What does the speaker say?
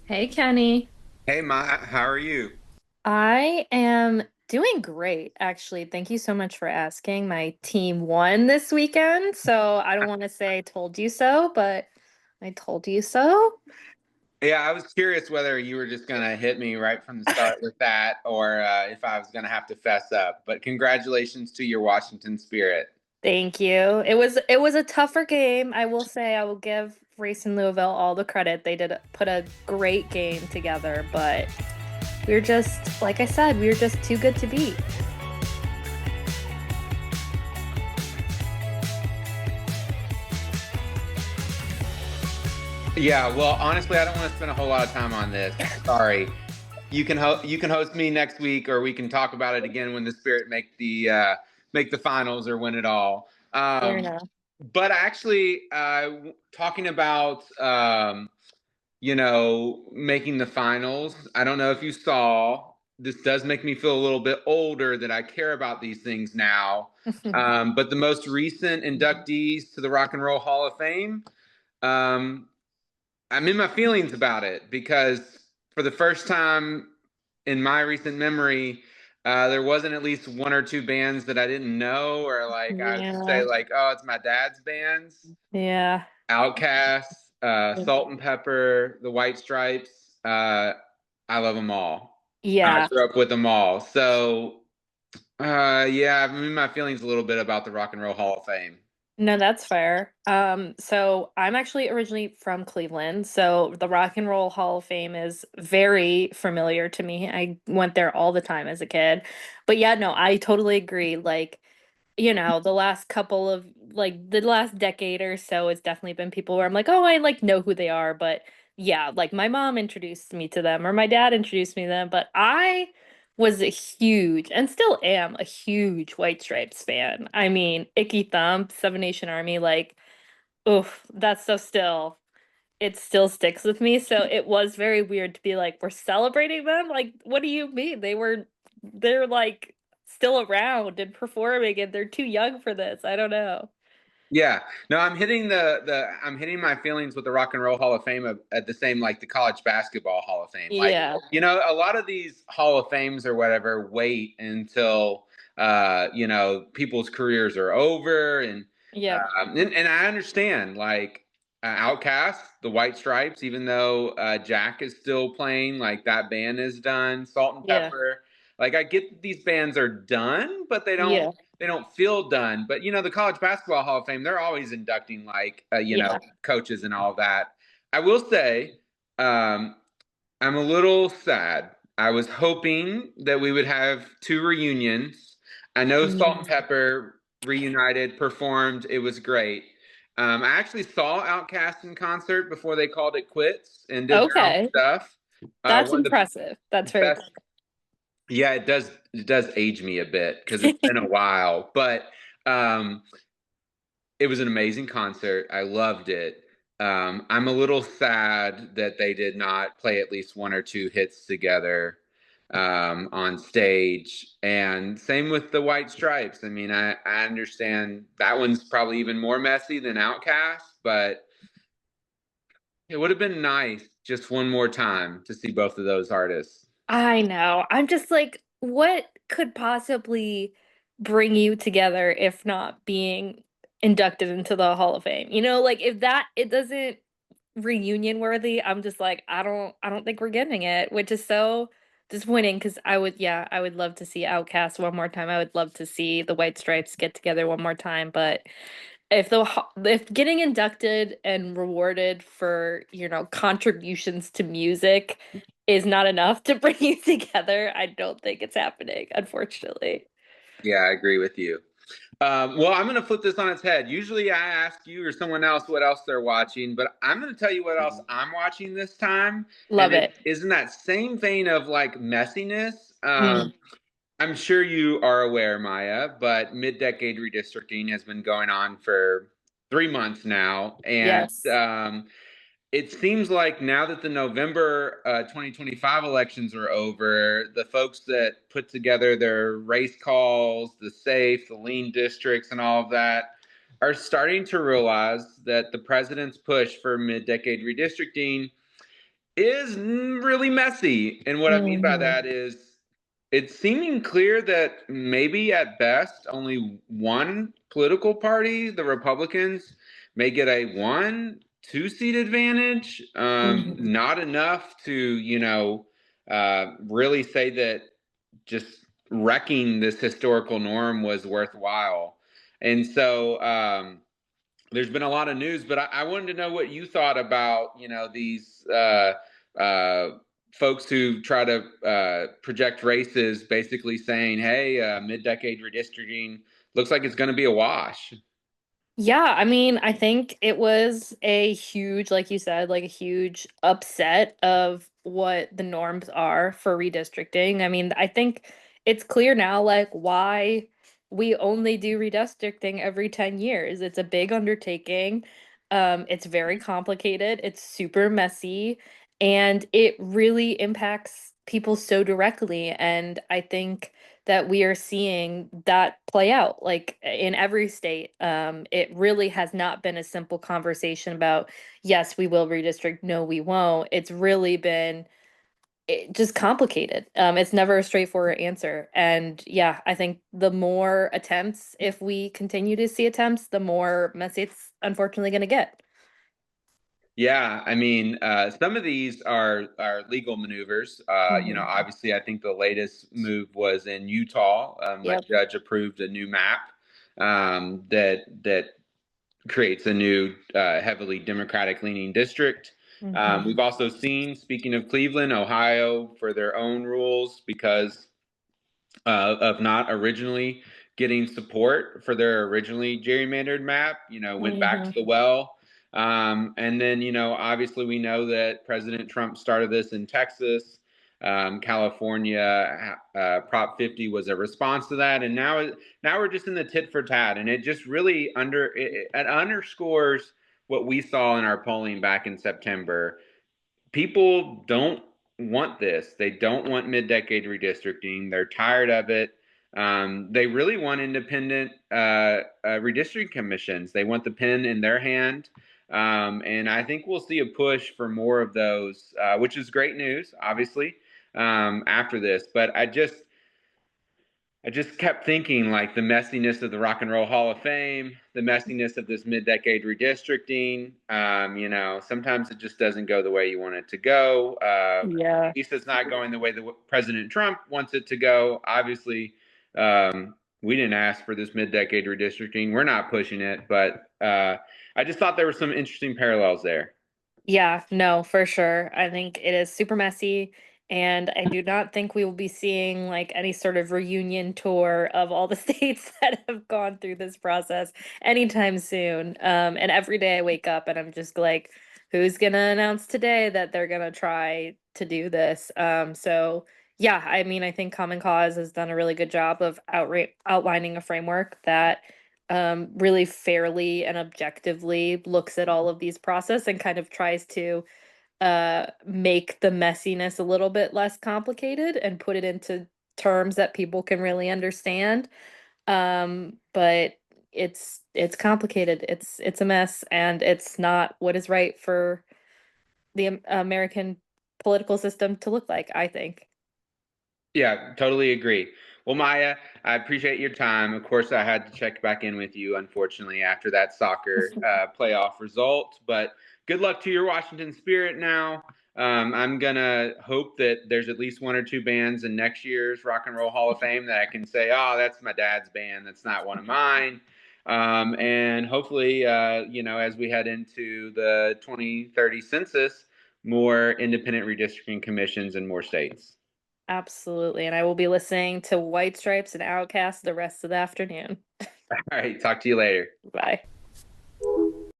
Hey, Kenny. Hey, Ma, how are you? I am doing great, actually. Thank you so much for asking. My team won this weekend, so I don't want to say I told you so, but I told you so. Yeah, I was curious whether you were just gonna hit me right from the start with that, or if I was gonna have to fess up. But congratulations to your Washington Spirit. Thank you. It was a tougher game. I will say I will give Race and Louisville all the credit. They did put a great game together, but we're just, like I said, we're just too good to beat. Yeah, well, honestly, I don't want to spend a whole lot of time on this. Sorry. You can host me next week, or we can talk about it again when the Spirit make the finals or win it all. Fair enough. But actually, talking about making the finals. I don't know if you saw, this does make me feel a little bit older that I care about these things now. But the most recent inductees to the Rock and Roll Hall of Fame, um, I'm in my feelings about it because for the first time in my recent memory, there wasn't at least one or two bands that I didn't know, or like I would say, Yeah. like, oh, it's my dad's bands. Yeah. Outcast, Salt and Pepper, the White Stripes. I love them all. I Yeah. grew up with them all. So, yeah, I'm in my feelings a little bit about the Rock and Roll Hall of Fame. No, that's fair. So I'm actually originally from Cleveland, so the Rock and Roll Hall of Fame is very familiar to me. I went there all the time as a kid. But yeah, no, I totally agree. Like, the last couple of like the last decade or so, it's definitely been people where I'm like, oh, I like know who they are, but yeah, like my mom introduced me to them or my dad introduced me to them, but I was a huge and still am a huge White Stripes fan. I mean, Icky Thump, Seven Nation Army, like, oof, that stuff still it still sticks with me. So it was very weird to be like, we're celebrating them? Like, what do you mean? They're like still around and performing and they're too young for this. I don't know. Yeah, no, I'm hitting I'm hitting my feelings with the Rock and Roll Hall of Fame at the same like the College Basketball Hall of Fame. Like, Yeah. a lot of these Hall of Fames or whatever wait until people's careers are over, Yep. and I understand like Outcast, the White Stripes, even though Jack is still playing, like that band is done. Salt and Yeah. Pepper, like I get that these bands are done, but Yeah. they don't feel done. But the College Basketball Hall of Fame, they're always inducting like Yeah. coaches and all that. I will say, um, I'm a little sad. I was hoping that we would have two reunions. I know Salt and Mm. Pepper reunited, performed. It was great. I actually saw Outkast in concert before they called it quits and did their own Okay. stuff. That's One of the impressive. That's very best. cool. Yeah, it does. It does age me a bit because it's been a while, but um, it was an amazing concert. I loved it. I'm a little sad that they did not play at least one or two hits together on stage. And same with the White Stripes. I mean, I understand that one's probably even more messy than Outcast, but it would have been nice just one more time to see both of those artists. I know. I'm just like, what could possibly bring you together if not being inducted into the Hall of Fame? Like if that it doesn't reunion worthy, I'm just like, I don't think we're getting it, which is so disappointing because I would love to see Outkast one more time. I would love to see the White Stripes get together one more time, but if getting inducted and rewarded for, contributions to music is not enough to bring you together, I don't think it's happening, unfortunately. Yeah, I agree with you. Well, I'm going to flip this on its head. Usually I ask you or someone else what else they're watching, but I'm going to tell you what else I'm watching this time. And Love it it. is in that same vein of like messiness. Mm, I'm sure you are aware, Maya, but mid-decade redistricting has been going on for 3 months now. And yes. it seems like now that the November 2025 elections are over, the folks that put together their race calls, the safe, the lean districts, and all of that are starting to realize that the president's push for mid decade redistricting is really messy. And what I mean by Hmm. that is it's seeming clear that maybe at best only one political party, the Republicans, may get a 1, 2 seat advantage. Hmm. Not enough to, really say that just wrecking this historical norm was worthwhile. And so, there's been a lot of news, but I wanted to know what you thought about, these uh, folks who try to project races, basically saying, "Hey, mid-decade redistricting looks like it's going to be a wash." Yeah, I mean, I think it was a huge, like you said, like a huge upset of what the norms are for redistricting. I mean, I think it's clear now, like, why we only do redistricting every 10 years. It's a big undertaking. It's very complicated, it's super messy, and it really impacts people so directly. And I think that we are seeing that play out like in every state. It really has not been a simple conversation about, yes, we will redistrict, no, we won't. It's really been just complicated. It's never a straightforward answer. And yeah, I think the more attempts, if we continue to see attempts, the more messy it's unfortunately going to get. Yeah, I mean, some of these are legal maneuvers. Hmm. Obviously, I think the latest move was in Utah. A Yep. judge approved a new map that creates a new heavily Democratic leaning district. Hmm. We've also seen, speaking of Cleveland, Ohio for their own rules because of not originally getting support for their originally gerrymandered map, went back to Hmm. the well. And then, obviously, we know that President Trump started this in Texas. California Prop 50 was a response to that, and now we're just in the tit for tat, and it just really it underscores what we saw in our polling back in September. People don't want this. They don't want mid-decade redistricting. They're tired of it. They really want independent redistricting commissions. They want the pen in their hand. And I think we'll see a push for more of those, which is great news, obviously, after this. But I just kept thinking like the messiness of the Rock and Roll Hall of Fame, the messiness of this mid-decade redistricting. Sometimes it just doesn't go the way you want it to go. Yeah. At least it's not going the way that President Trump wants it to go. Obviously, we didn't ask for this mid-decade redistricting. We're not pushing it, but I just thought there were some interesting parallels there. Yeah, no, for sure. I think it is super messy, and I do not think we will be seeing like any sort of reunion tour of all the states that have gone through this process anytime soon. And every day I wake up and I'm just like, who's gonna announce today that they're gonna try to do this? So yeah, I mean, I think Common Cause has done a really good job of outright outlining a framework that really fairly and objectively looks at all of these process and kind of tries to make the messiness a little bit less complicated and put it into terms that people can really understand. But it's complicated. It's a mess, and it's not what is right for the American political system to look like, I think. Yeah, totally agree. Well, Maya, I appreciate your time. Of course, I had to check back in with you, unfortunately, after that soccer playoff result. But good luck to your Washington Spirit now. I'm going to hope that there's at least 1 or 2 bands in next year's Rock and Roll Hall of Fame that I can say, oh, that's my dad's band. That's not one of mine. And hopefully, as we head into the 2030 census, more independent redistricting commissions in more states. Absolutely. And I will be listening to White Stripes and Outkast the rest of the afternoon. All right. Talk to you later. Bye.